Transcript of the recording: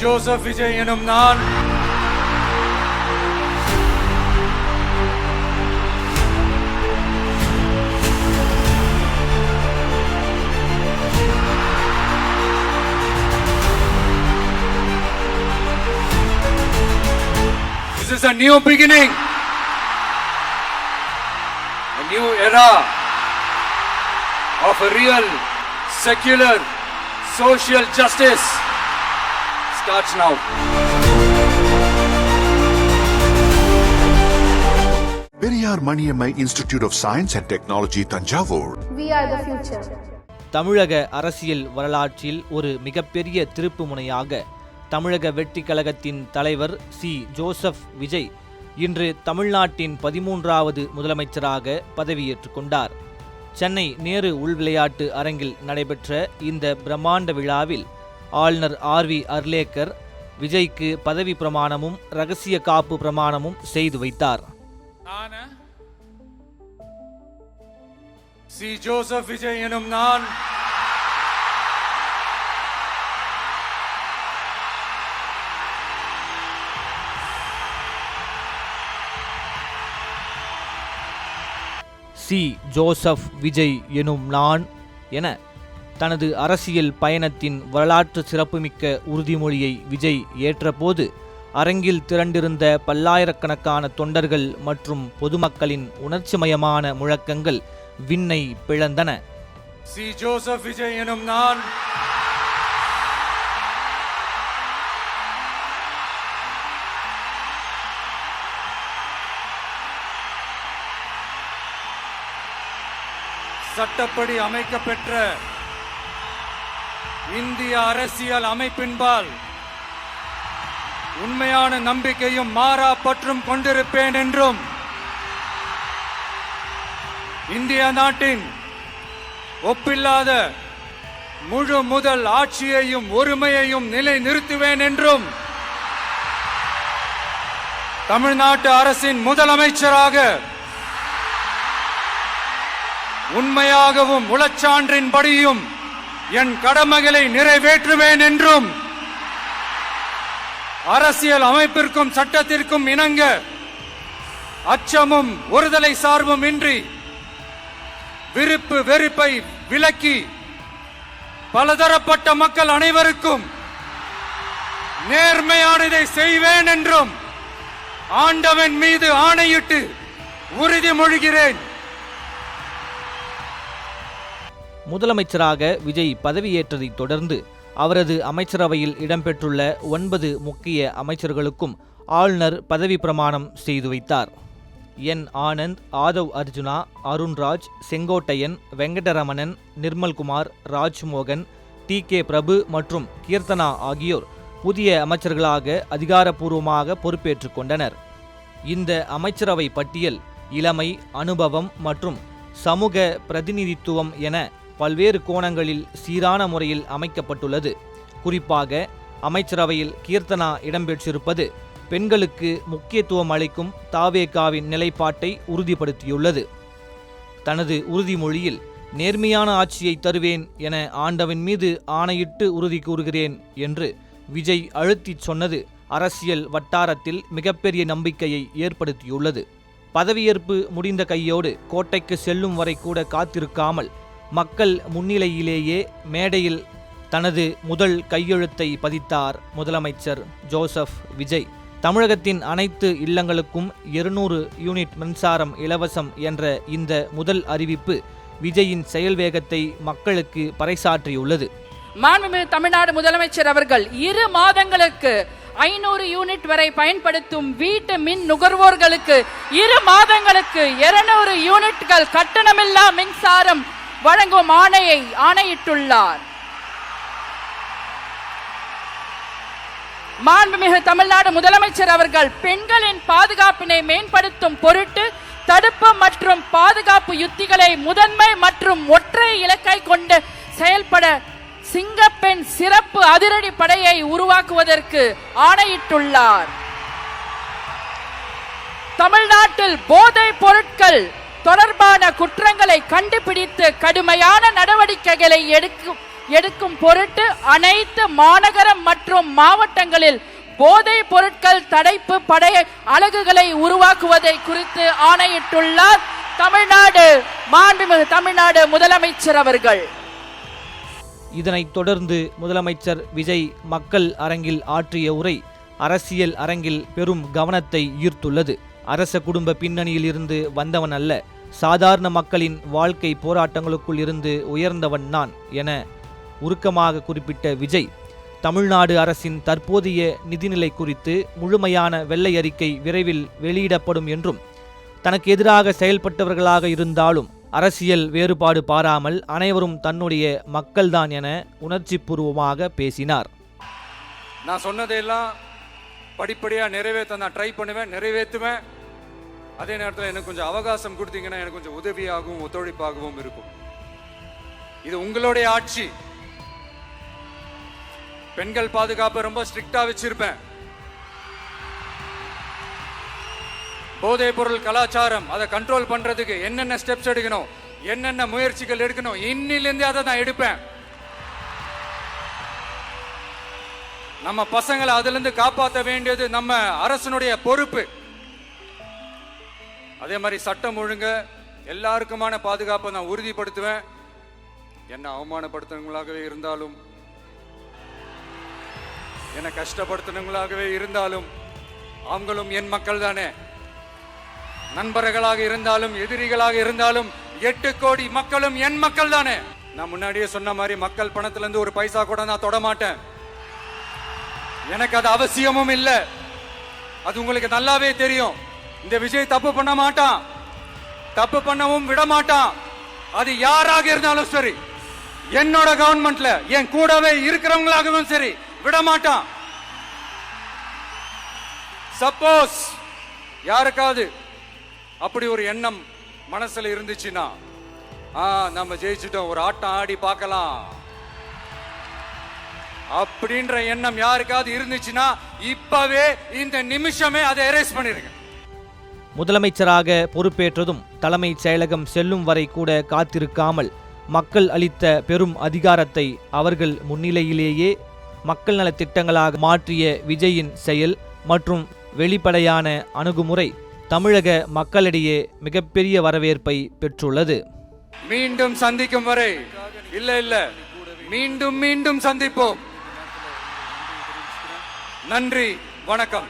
Joseph Vijay எனும் நான் This is a new beginning, a new era of a real, secular, social justice starts now. Periyar Maniammai Institute of Science and Technology, Thanjavur. We are the future. தமிழக அரசியல் வரலாற்றில் ஒரு மிகப்பெரிய திருப்பு முனையாக தமிழக வெற்றிக் கழகத்தின் தலைவர் சி. ஜோசப் விஜய் இன்று தமிழ்நாட்டின் 13வது முதலமைச்சராக பதவியேற்றுக் கொண்டார். சென்னை நேரு உள்விளையாட்டு அரங்கில் நடைபெற்ற இந்த பிரம்மாண்ட விழாவில் ஆளுநர் ஆர்.வி. அர்லேக்கர் விஜய்க்கு பதவி பிரமாணமும் இரகசிய காப்பு பிரமாணமும் செய்து வைத்தார். சி. ஜோசப் விஜய் எனும் நான் சி. ஜோசப் விஜய் எனும் நான் என தனது அரசியல் பயணத்தின் வரலாற்று சிறப்புமிக்க உறுதிமொழியை விஜய் ஏற்றபோது அரங்கில் திரண்டிருந்த பல்லாயிரக்கணக்கான தொண்டர்கள் மற்றும் பொதுமக்களின் உணர்ச்சிமயமான முழக்கங்கள் விண்ணை பிளந்தன. சி. ஜோசப் விஜய் எனும் நான் சட்டப்படி அமைக்கப்பெற்ற இந்திய அரசியல் அமைப்பின்பால் உண்மையான நம்பிக்கையும் மாறா பற்றும் கொண்டிருப்பேன் என்றும் இந்திய நாட்டின் ஒப்பில்லாத முழு முதல் ஆட்சியையும் ஒருமையையும் நிலை நிறுத்துவேன் என்றும் தமிழ்நாட்டு அரசின் முதலமைச்சராக உண்மையாகவும் உளச்சான்றின்படியும் என் கடமைகளை நிறைவேற்றுவேன் என்றும் அரசியல் அமைப்பிற்கும் சட்டத்திற்கும் இணங்க அச்சமும் ஒருதலை சார்பும் இன்றி விருப்பு வெறுப்பை விலக்கி பலதரப்பட்ட மக்கள் அனைவருக்கும் நேர்மையானதை செய்வேன் என்றும் ஆண்டவன் மீது ஆணையிட்டு உறுதிமொழிகிறேன். முதலமைச்சராக விஜய் பதவியேற்றதைத் தொடர்ந்து அவரது அமைச்சரவையில் இடம்பெற்றுள்ள 9 முக்கிய அமைச்சர்களுக்கும் ஆளுநர் பதவி பிரமாணம் செய்து வைத்தார். என். ஆனந்த், ஆதவ் அர்ஜுனா, அருண்ராஜ், செங்கோட்டையன், வெங்கடரமணன், நிர்மல்குமார், ராஜ்மோகன், டி.கே. பிரபு மற்றும் கீர்த்தனா ஆகியோர் புதிய அமைச்சர்களாக அதிகாரப்பூர்வமாக பொறுப்பேற்றுக் கொண்டனர். இந்த அமைச்சரவை பட்டியல் இளமை, அனுபவம் மற்றும் சமூக பிரதிநிதித்துவம் என பல்வேறு கோணங்களில் சீரான முறையில் அமைக்கப்பட்டுள்ளது. குறிப்பாக அமைச்சரவையில் கீர்த்தனா இடம்பெற்றிருப்பது பெண்களுக்கு முக்கியத்துவம் அளிக்கும் தாவேகாவின் நிலைப்பாட்டை உறுதிப்படுத்தியுள்ளது. தனது உறுதிமொழியில் நேர்மையான ஆட்சியை தருவேன் என ஆண்டவன் மீது ஆணையிட்டு உறுதி கூறுகிறேன் என்று விஜய் அழுத்திச் சொன்னது அரசியல் வட்டாரத்தில் மிகப்பெரிய நம்பிக்கையை ஏற்படுத்தியுள்ளது. பதவியேற்பு முடிந்த கையோடு கோட்டைக்கு செல்லும் வரை கூட காத்திருக்காமல் மக்கள் முன்னிலையிலேயே மேடையில் தனது முதல் கையெழுத்தை பதித்தார் முதலமைச்சர் ஜோசப் விஜய். தமிழகத்தின் அனைத்து இல்லங்களுக்கும் 200 யூனிட் மின்சாரம் இலவசம் என்ற இந்த முதல் அறிவிப்பு விஜயின் செயல் வேகத்தை மக்களுக்கு பறைசாற்றியுள்ளது. மாண்புமிகு தமிழ்நாடு முதலமைச்சர் அவர்கள் 2 மாதங்களுக்கு 500 யூனிட் வரை பயன்படுத்தும் வீட்டு மின் நுகர்வோர்களுக்கு 2 மாதங்களுக்கு 200 யூனிட்கள் கட்டணமில்லா மின்சாரம் வழங்கும் ஆணையிட்டுள்ளார். மாண்புமிகு தமிழ்நாடு முதலமைச்சர் அவர்கள் பெண்களின் பாதுகாப்பினை மேம்படுத்தும் பொருட்டு தடுப்பு மற்றும் பாதுகாப்பு யுத்திகளை முதன்மை மற்றும் ஒற்றை இலக்கை கொண்டு செயல்பட சிங்கப்பெண் சிறப்பு அதிரடி படையை உருவாக்குவதற்கு ஆணையிட்டுள்ளார். தமிழ்நாட்டில் போதைப் பொருட்கள் தொடர்பான குற்றங்களை கண்டுபிடித்து கடுமையான நடவடிக்கைகளை எடுக்கும் பொருட்டு அனைத்து மாநகர மற்றும் மாவட்டங்களில் போதைப் பொருட்கள் தடுப்பு படை அலகுகளை உருவாக்குவதை குறித்து ஆணையிட்டுள்ளார் மாண்புமிகு தமிழ்நாடு முதலமைச்சர் அவர்கள். இதனைத் தொடர்ந்து முதலமைச்சர் விஜய் மக்கள் அரங்கில் ஆற்றிய உரை அரசியல் அரங்கில் பெரும் கவனத்தை ஈர்த்துள்ளது. அரச குடும்ப பின்னணியில் இருந்து வந்தவன் அல்ல, சாதாரண மக்களின் வாழ்க்கை போராட்டங்களுக்குள் இருந்து உயர்ந்தவன் நான் என உருக்கமாக குறிப்பிட்ட விஜய், தமிழ்நாடு அரசின் தற்போதைய நிதிநிலை குறித்து முழுமையான வெள்ளை அறிக்கை விரைவில் வெளியிடப்படும் என்றும், தனக்கு எதிராக செயல்பட்டவர்களாக இருந்தாலும் அரசியல் வேறுபாடு பாராமல் அனைவரும் தன்னுடைய மக்கள்தான் என உணர்ச்சிபூர்வமாக பேசினார். நான் சொன்னதையெல்லாம் படிப்படியாக நிறைவேற்ற நான் ட்ரை பண்ணுவேன், நிறைவேற்றுவேன். அதே நேரத்தில் எனக்கு கொஞ்சம் அவகாசம் கொடுத்தீங்கன்னா எனக்கு கொஞ்சம் உதவியாகவும் ஒத்துழைப்பாகவும் இருக்கும். இது உங்களுடைய ஆட்சி. பெண்கள் பாதுகாப்பை ரொம்ப ஸ்ட்ரிக்டா வச்சிருப்பேன். போதைப் பொருள் கலாச்சாரம் அதை கண்ட்ரோல் பண்றதுக்கு என்னென்ன ஸ்டெப்ஸ் எடுக்கணும், என்னென்ன முயற்சிகள் எடுக்கணும், இன்னிலிருந்து அதை நான் எடுப்பேன். நம்ம பசங்களை அதுல இருந்து காப்பாற்ற வேண்டியது நம்ம அரசனுடைய பொறுப்பு. அதே மாதிரி சட்டம் ஒழுங்கு எல்லாருக்குமான பாதுகாப்பை நான் உறுதிப்படுத்துவேன். என்ன அவமானப்படுத்துறவங்களாகவே இருந்தாலும், என்ன கஷ்டப்படுத்தினவங்களாகவே இருந்தாலும் அவங்களும் என் மக்கள் தானே. நண்பர்களாக இருந்தாலும் எதிரிகளாக இருந்தாலும் 8 கோடி மக்களும் என் மக்கள் தானே. நான் முன்னாடியே சொன்ன மாதிரி மக்கள் பணத்துல இருந்து ஒரு பைசா கூட நான் தொட மாட்டேன். எனக்கு அது அவசியமும் இல்லை. அது உங்களுக்கு நல்லாவே தெரியும். இந்த விஜய் தப்பு பண்ண மாட்டான், தப்பு பண்ணவும் விட மாட்டான். அது யாராக இருந்தாலும் சரி, என்னோட கவர்மெண்ட்ல என் கூடவே இருக்கிறவங்களாகவும் சரி விட மாட்டான். சப்போஸ் யாருக்காவது அப்படி ஒரு எண்ணம் மனசுல இருந்துச்சுன்னா, நம்ம ஜெயிச்சிட்டோம், ஒரு ஆட்டம் ஆடி பார்க்கலாம் அப்படின்ற எண்ணம் யாருக்காவது இருந்துச்சுன்னா இப்பவே இந்த நிமிஷமே அதை எரேஸ் பண்ணிருங்க. முதலமைச்சராக பொறுப்பேற்றதும் தலைமைச் செயலகம் செல்லும் வரை கூட காத்திருக்காமல் மக்கள் அளித்த பெரும் அதிகாரத்தை அவர்கள் முன்னிலையிலேயே மக்கள் நலத் திட்டங்களாக மாற்றிய விஜயின் செயல் மற்றும் வெளிப்படையான அணுகுமுறை தமிழக மக்களிடையே மிகப்பெரிய வரவேற்பை பெற்றுள்ளது. மீண்டும் சந்திக்கும் வரை இல்ல மீண்டும் மீண்டும் சந்திப்போம். நன்றி, வணக்கம்.